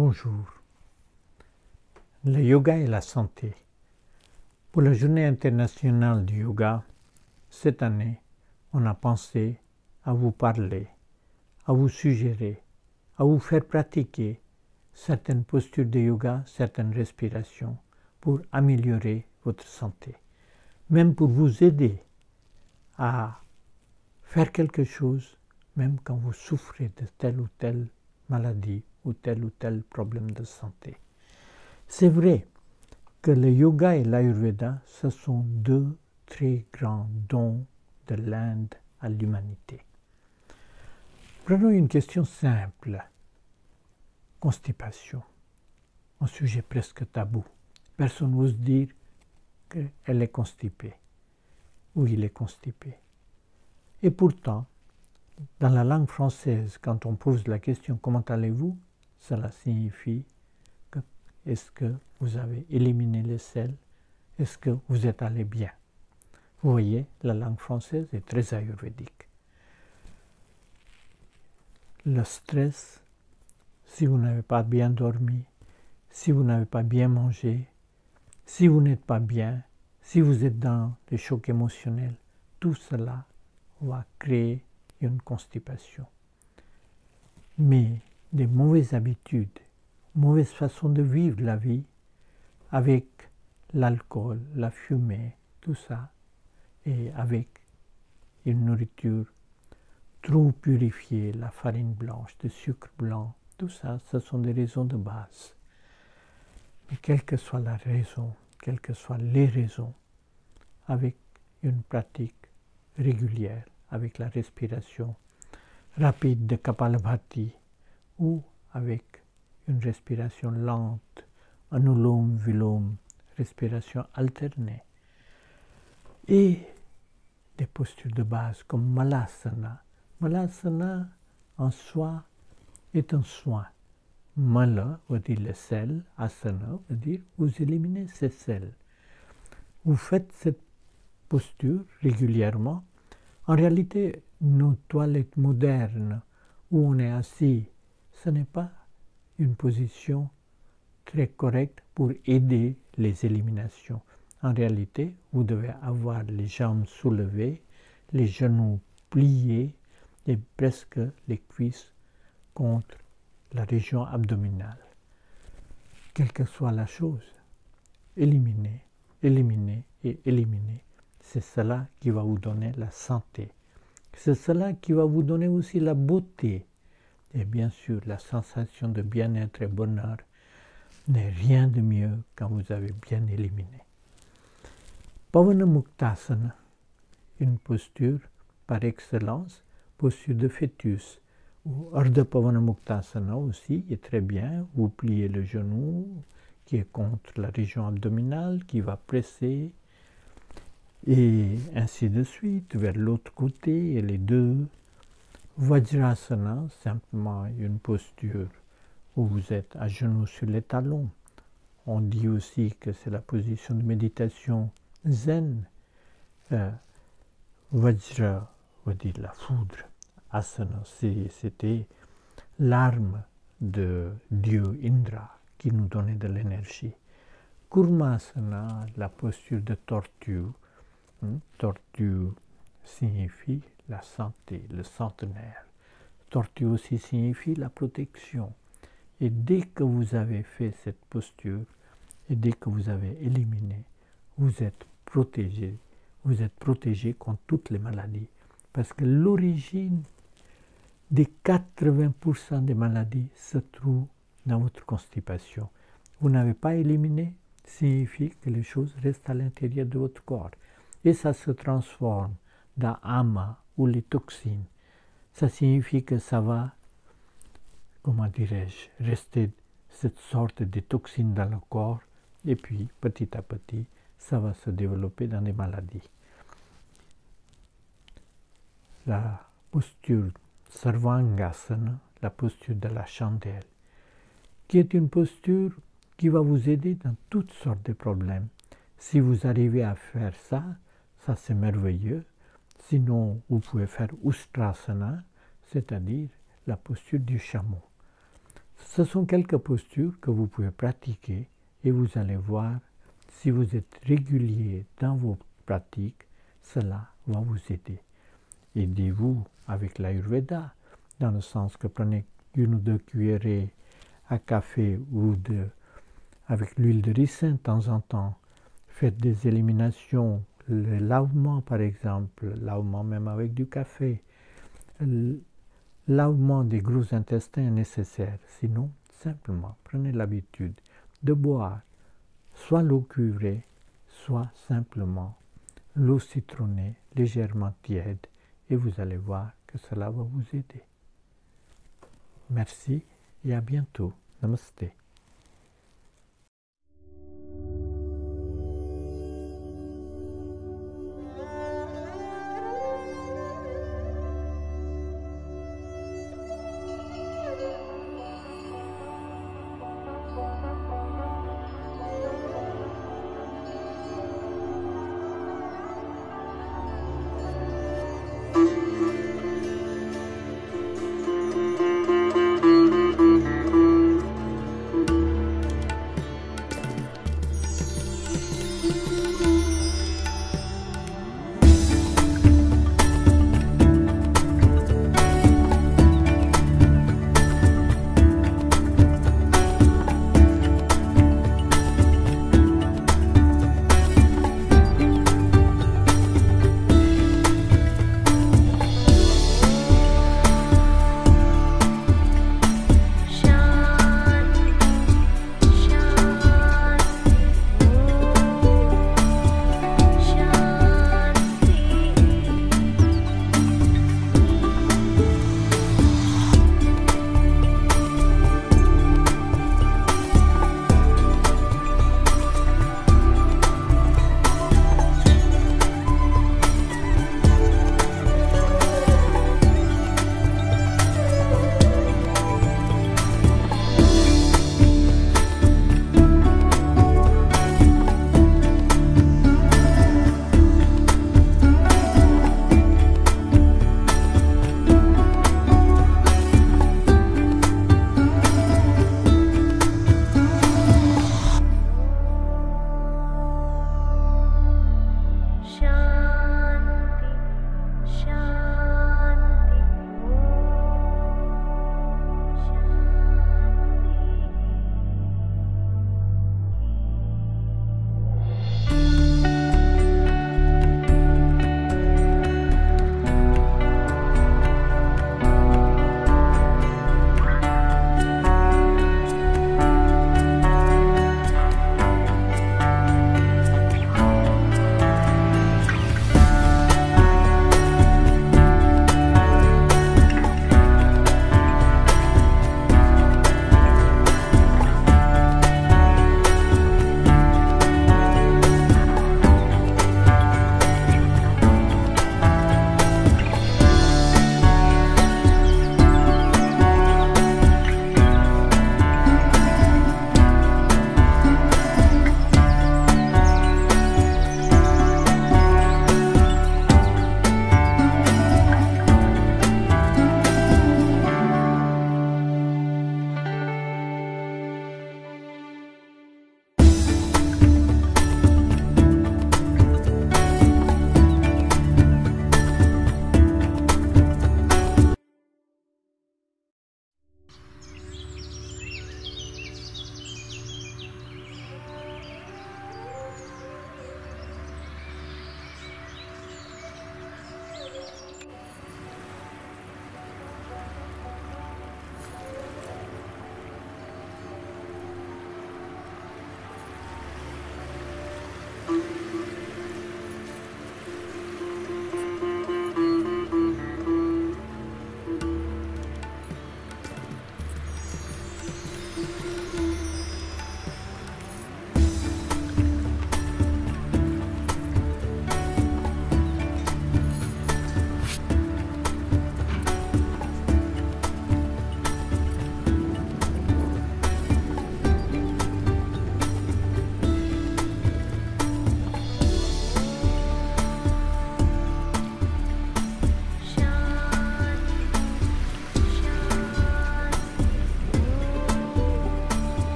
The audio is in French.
Bonjour. Le yoga et la santé. Pour la Journée internationale du yoga, cette année, on a pensé à vous parler, à vous suggérer, à vous faire pratiquer certaines postures de yoga, certaines respirations pour améliorer votre santé, même pour vous aider à faire quelque chose, même quand vous souffrez de telle ou telle maladie ou tel problème de santé. C'est vrai que le yoga et l'Ayurveda, ce sont deux très grands dons de l'Inde à l'humanité. Prenons une question simple. Constipation. Un sujet presque tabou. Personne n'ose dire qu'elle est constipée ou il est constipé. Et pourtant, dans la langue française, quand on pose la question « Comment allez-vous ?», cela signifie que est-ce que vous avez éliminé les sels? Est-ce que vous êtes allé bien? Vous voyez, la langue française est très ayurvédique. Le stress, si vous n'avez pas bien dormi, si vous n'avez pas bien mangé, si vous n'êtes pas bien, si vous êtes dans des chocs émotionnels, tout cela va créer une constipation. Mais des mauvaises habitudes, mauvaise façon de vivre la vie, avec l'alcool, la fumée, tout ça, et avec une nourriture trop purifiée, la farine blanche, le sucre blanc, tout ça, ce sont des raisons de base. Mais quelle que soit la raison, quelles que soient les raisons, avec une pratique régulière, avec la respiration rapide de Kapalabhati ou avec une respiration lente, anulom vilom, respiration alternée, et des postures de base comme Malasana. Malasana en soi est un soin. Mala veut dire le sel, asana veut dire vous éliminez ces sels. Vous faites cette posture régulièrement. En réalité, nos toilettes modernes où on est assis, ce n'est pas une position très correcte pour aider les éliminations. En réalité, vous devez avoir les jambes soulevées, les genoux pliés et presque les cuisses contre la région abdominale. Quelle que soit la chose, éliminer, éliminer et éliminer. C'est cela qui va vous donner la santé. C'est cela qui va vous donner aussi la beauté. Et bien sûr, la sensation de bien-être et bonheur n'est rien de mieux quand vous avez bien éliminé. Pavana Muktasana, une posture par excellence, posture de fœtus. Ou Ardha Pavana Muktasana aussi est très bien. Vous pliez le genou qui est contre la région abdominale, qui va presser, et ainsi de suite, vers l'autre côté, et les deux. Vajrasana, simplement une posture où vous êtes à genoux sur les talons. On dit aussi que c'est la position de méditation zen. Vajra veut dire la foudre. Asana, c'était l'arme de Dieu Indra qui nous donnait de l'énergie. Kurmasana, la posture de tortue. Tortue signifie la santé, le centenaire. Tortue aussi signifie la protection. Et dès que vous avez fait cette posture, et dès que vous avez éliminé, vous êtes protégé. Vous êtes protégé contre toutes les maladies. Parce que l'origine des 80% des maladies se trouve dans votre constipation. Vous n'avez pas éliminé, signifie que les choses restent à l'intérieur de votre corps. Et ça se transforme dans ama ou les toxines. Ça signifie que ça va, comment dirais-je, rester cette sorte de toxines dans le corps, et puis petit à petit, ça va se développer dans des maladies. La posture Sarvangasana, la posture de la chandelle, qui est une posture qui va vous aider dans toutes sortes de problèmes. Si vous arrivez à faire ça, ça c'est merveilleux. Sinon, vous pouvez faire Ustrasana, c'est-à-dire la posture du chameau. Ce sont quelques postures que vous pouvez pratiquer et vous allez voir, si vous êtes régulier dans vos pratiques, cela va vous aider. Aidez-vous avec l'Ayurveda, dans le sens que prenez 1 ou 2 cuillerées à café ou avec l'huile de ricin de temps en temps. Faites des éliminations, le lavement par exemple, lavement même avec du café. Lavement des gros intestins est nécessaire. Sinon, simplement, prenez l'habitude de boire soit l'eau cuivrée, soit simplement l'eau citronnée, légèrement tiède, et vous allez voir que cela va vous aider. Merci et à bientôt. Namaste.